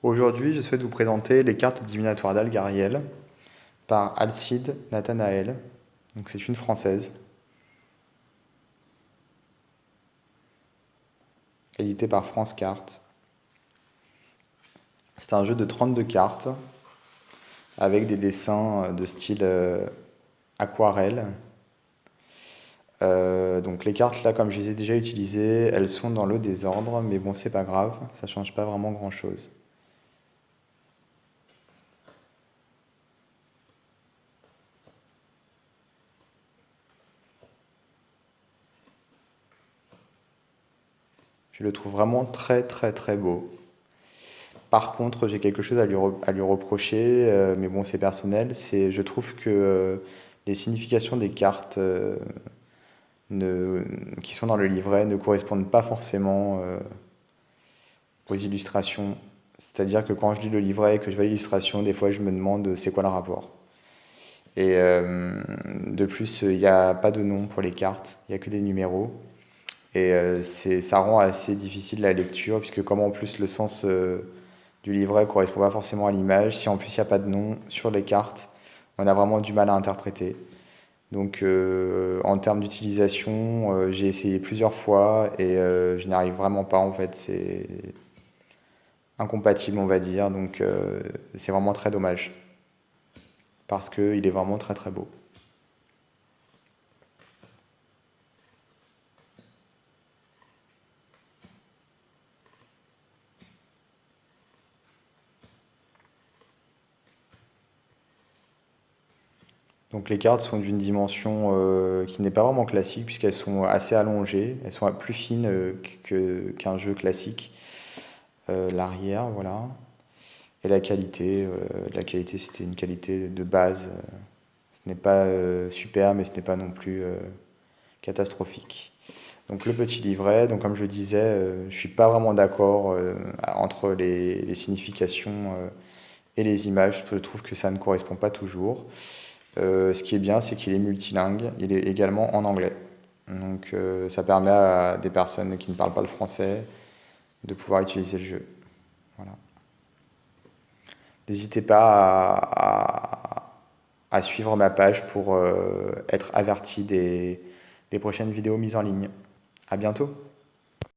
Aujourd'hui, je souhaite vous présenter les cartes divinatoires d'Algariel par Alcide Nathanaël. Donc c'est une française, éditée par France Cartes. C'est un jeu de 32 cartes avec des dessins de style aquarelle. Donc les cartes là, comme je les ai déjà utilisées, elles sont dans le désordre, mais bon, c'est pas grave, ça change pas vraiment grand-chose. Je le trouve vraiment très très très beau. Par contre, j'ai quelque chose à lui reprocher, mais bon, c'est personnel. Je trouve que les significations des cartes ne- qui sont dans le livret ne correspondent pas forcément aux illustrations. C'est-à-dire que quand je lis le livret et que je vois l'illustration, des fois, je me demande c'est quoi le rapport. Et de plus, il n'y a pas de nom pour les cartes, il n'y a que des numéros. Et ça rend assez difficile la lecture, puisque comme en plus le sens du livret ne correspond pas forcément à l'image, si en plus il n'y a pas de nom sur les cartes, on a vraiment du mal à interpréter. Donc en termes d'utilisation, j'ai essayé plusieurs fois et je n'arrive vraiment pas en fait, c'est incompatible on va dire, donc c'est vraiment très dommage, parce qu'il est vraiment très très beau. Donc les cartes sont d'une dimension qui n'est pas vraiment classique puisqu'elles sont assez allongées, elles sont plus fines qu'un jeu classique. L'arrière, voilà. Et la qualité c'était une qualité de base. Ce n'est pas super mais ce n'est pas non plus catastrophique. Donc le petit livret, donc comme je disais, je suis pas vraiment d'accord entre les significations et les images. Je trouve que ça ne correspond pas toujours. Ce qui est bien, c'est qu'il est multilingue. Il est également en anglais. Donc ça permet à des personnes qui ne parlent pas le français de pouvoir utiliser le jeu. Voilà. N'hésitez pas à suivre ma page pour être averti des prochaines vidéos mises en ligne. À bientôt!